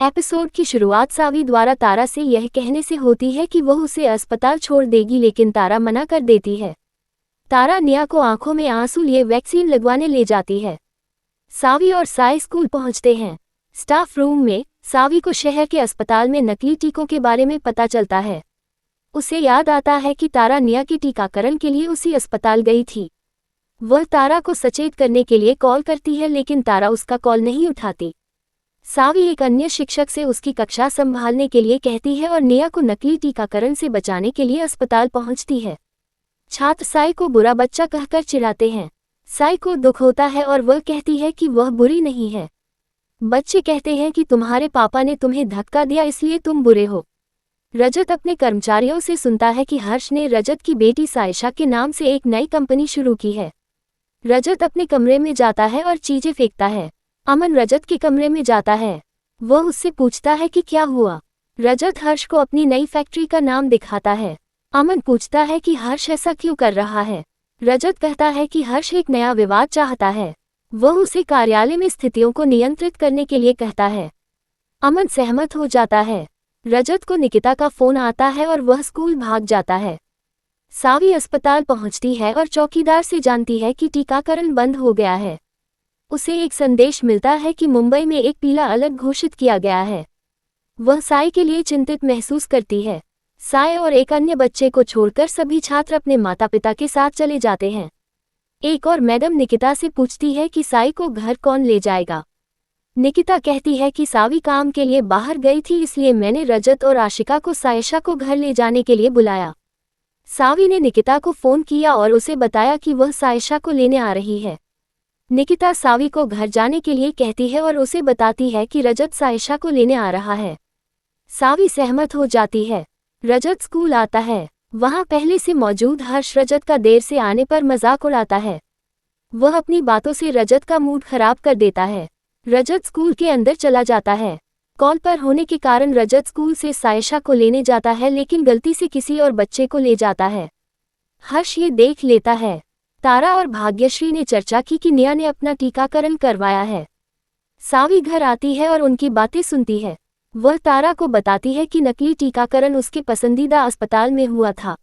Episode की शुरुआत सावी द्वारा तारा से यह कहने से होती है कि वह उसे अस्पताल छोड़ देगी, लेकिन तारा मना कर देती है। तारा निया को आंखों में आंसू लिए वैक्सीन लगवाने ले जाती है। सावी और साई स्कूल पहुंचते हैं। स्टाफ रूम में सावी को शहर के अस्पताल में नकली टीकों के बारे में पता चलता है। उसे याद आता है कि तारा निया के टीकाकरण के लिए उसी अस्पताल गई थी। वह तारा को सचेत करने के लिए कॉल करती है, लेकिन तारा उसका कॉल नहीं उठाती। सावी एक अन्य शिक्षक से उसकी कक्षा संभालने के लिए कहती है और निया को नकली टीकाकरण से बचाने के लिए अस्पताल पहुंचती है। छात्र साई को बुरा बच्चा कहकर चिढ़ाते हैं। साई को दुख होता है और वह कहती है कि वह बुरी नहीं है। बच्चे कहते हैं कि तुम्हारे पापा ने तुम्हें धक्का दिया, इसलिए तुम बुरे हो। रजत अपने कर्मचारियों से सुनता है कि हर्ष ने रजत की बेटी सायशा के नाम से एक नई कंपनी शुरू की है। रजत अपने कमरे में जाता है और चीजें फेंकता है। अमन रजत के कमरे में जाता है। वह उससे पूछता है कि क्या हुआ। रजत हर्ष को अपनी नई फैक्ट्री का नाम दिखाता है। अमन पूछता है कि हर्ष ऐसा क्यों कर रहा है। रजत कहता है कि हर्ष एक नया विवाद चाहता है। वह उसे कार्यालय में स्थितियों को नियंत्रित करने के लिए कहता है। अमन सहमत हो जाता है। रजत को निकिता का फोन आता है और वह स्कूल भाग जाता है। सावी अस्पताल पहुंचती है और चौकीदार से जानती है कि टीकाकरण बंद हो गया है। उसे एक संदेश मिलता है कि मुंबई में एक पीला अलर्ट घोषित किया गया है। वह साई के लिए चिंतित महसूस करती है। साई और एक अन्य बच्चे को छोड़कर सभी छात्र अपने माता पिता के साथ चले जाते हैं। एक और मैडम निकिता से पूछती है कि साई को घर कौन ले जाएगा। निकिता कहती है कि सावी काम के लिए बाहर गई थी, इसलिए मैंने रजत और आशिका को सायशा को घर ले जाने के लिए बुलाया। सावी ने निकिता को फोन किया और उसे बताया कि वह सायशा को लेने आ रही है। निकिता सावी को घर जाने के लिए कहती है और उसे बताती है कि रजत सायशा को लेने आ रहा है। सावी सहमत हो जाती है। रजत स्कूल आता है। वहां पहले से मौजूद हर्ष रजत का देर से आने पर मजाक उड़ाता है। वह अपनी बातों से रजत का मूड खराब कर देता है। रजत स्कूल के अंदर चला जाता है। कॉल पर होने के कारण रजत स्कूल से सायशा को लेने जाता है, लेकिन गलती से किसी और बच्चे को ले जाता है। हर्ष ये देख लेता है। तारा और भाग्यश्री ने चर्चा की कि निया ने अपना टीकाकरण करवाया है। सावी घर आती है और उनकी बातें सुनती है। वह तारा को बताती है कि नकली टीकाकरण उसके पसंदीदा अस्पताल में हुआ था।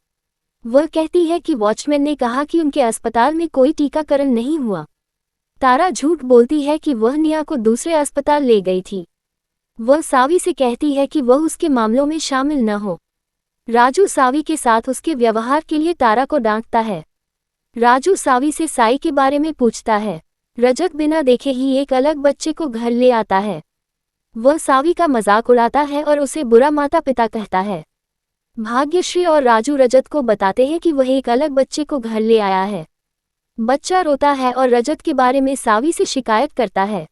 वह कहती है कि वॉचमैन ने कहा कि उनके अस्पताल में कोई टीकाकरण नहीं हुआ। तारा झूठ बोलती है कि वह निया को दूसरे अस्पताल ले गई थी। वह सावी से कहती है कि वह उसके मामलों में शामिल न हो। राजू सावी के साथ उसके व्यवहार के लिए तारा को डांटता है। राजू सावी से साई के बारे में पूछता है। रजत बिना देखे ही एक अलग बच्चे को घर ले आता है। वह सावी का मजाक उड़ाता है और उसे बुरा माता पिता कहता है। भाग्यश्री और राजू रजत को बताते हैं कि वह एक अलग बच्चे को घर ले आया है। बच्चा रोता है और रजत के बारे में सावी से शिकायत करता है।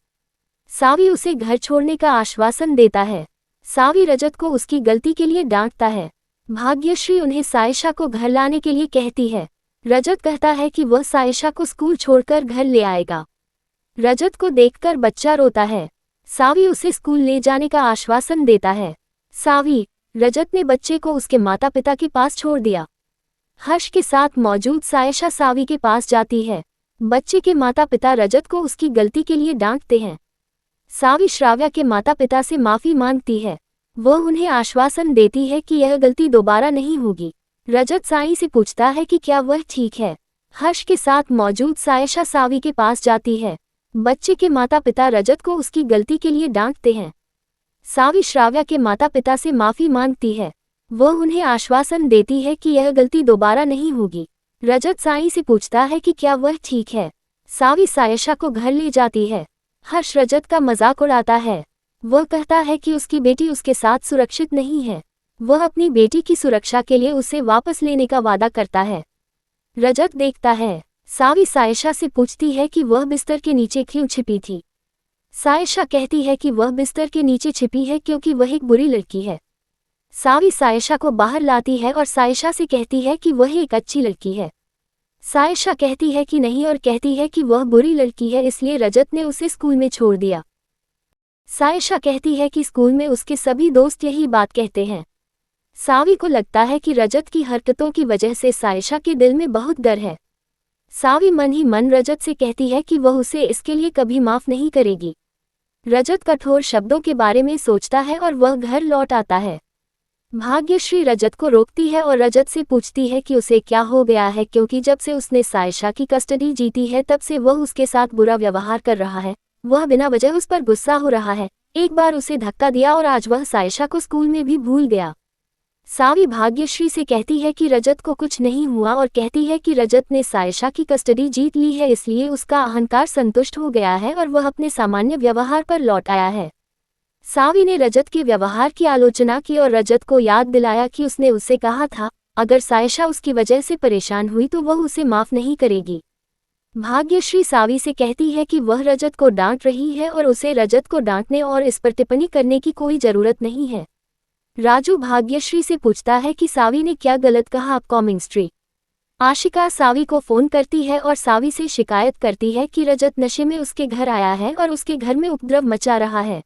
सावी उसे घर छोड़ने का आश्वासन देता है। सावी रजत को उसकी गलती के लिए डांटता है। भाग्यश्री उन्हें सायशा को घर लाने के लिए कहती है। रजत कहता है कि वह सायशा को स्कूल छोड़कर घर ले आएगा। रजत को देखकर बच्चा रोता है। सावी उसे स्कूल ले जाने का आश्वासन देता है। सावी, रजत ने बच्चे को उसके माता पिता के पास छोड़ दिया। हर्ष के साथ मौजूद सायशा सावी के पास जाती है। बच्चे के माता पिता रजत को उसकी गलती के लिए डांटते हैं। सावी श्राव्या के माता पिता से माफी मांगती है। वह उन्हें आश्वासन देती है कि यह गलती दोबारा नहीं होगी। रजत साई से पूछता है कि क्या वह ठीक है। हर्ष के साथ मौजूद सायशा सावी के पास जाती है। बच्चे के माता पिता रजत को उसकी गलती के लिए डांटते हैं। सावी श्राव्या के माता पिता से माफी मांगती है। वह उन्हें आश्वासन देती है कि यह गलती दोबारा नहीं होगी। रजत साई से पूछता है कि क्या वह ठीक है। सावी सायशा को घर ले जाती है। हर्ष रजत का मजाक उड़ाता है। वह कहता है कि उसकी बेटी उसके साथ सुरक्षित नहीं है। वह अपनी बेटी की सुरक्षा के लिए उसे वापस लेने का वादा करता है। रजत देखता है। सावी सायशा से पूछती है कि वह बिस्तर के नीचे क्यों छिपी थी। सायशा कहती है कि वह बिस्तर के नीचे छिपी है क्योंकि वह एक बुरी लड़की है। सावी सायशा को बाहर लाती है और सायशा से कहती है कि वह एक अच्छी लड़की है। सायशा कहती है कि नहीं और कहती है कि वह बुरी लड़की है, इसलिए रजत ने उसे स्कूल में छोड़ दिया। सायशा कहती है कि स्कूल में उसके सभी दोस्त यही बात कहते हैं। सावी को लगता है कि रजत की हरकतों की वजह से सायशा के दिल में बहुत डर है। सावी मन ही मन रजत से कहती है कि वह उसे इसके लिए कभी माफ नहीं करेगी। रजत कठोर शब्दों के बारे में सोचता है और वह घर लौट आता है। भाग्यश्री रजत को रोकती है और रजत से पूछती है कि उसे क्या हो गया है, क्योंकि जब से उसने सायशा की कस्टडी जीती है तब से वह उसके साथ बुरा व्यवहार कर रहा है। वह बिना वजह उस पर गुस्सा हो रहा है। एक बार उसे धक्का दिया और आज वह सायशा को स्कूल में भी भूल गया। सावी भाग्यश्री से कहती है कि रजत को कुछ नहीं हुआ और कहती है कि रजत ने सायशा की कस्टडी जीत ली है, इसलिए उसका अहंकार संतुष्ट हो गया है और वह अपने सामान्य व्यवहार पर लौट आया है। सावी ने रजत के व्यवहार की आलोचना की और रजत को याद दिलाया कि उसने उससे कहा था, अगर सायशा उसकी वजह से परेशान हुई तो वह उसे माफ नहीं करेगी। भाग्यश्री सावी से कहती है कि वह रजत को डांट रही है और उसे रजत को डांटने और इस पर टिप्पणी करने की कोई जरूरत नहीं है। राजू भाग्यश्री से पूछता है कि सावी ने क्या गलत कहा। अपकमिंग स्ट्री आशिका सावी को फोन करती है और सावी से शिकायत करती है कि रजत नशे में उसके घर आया है और उसके घर में उपद्रव मचा रहा है।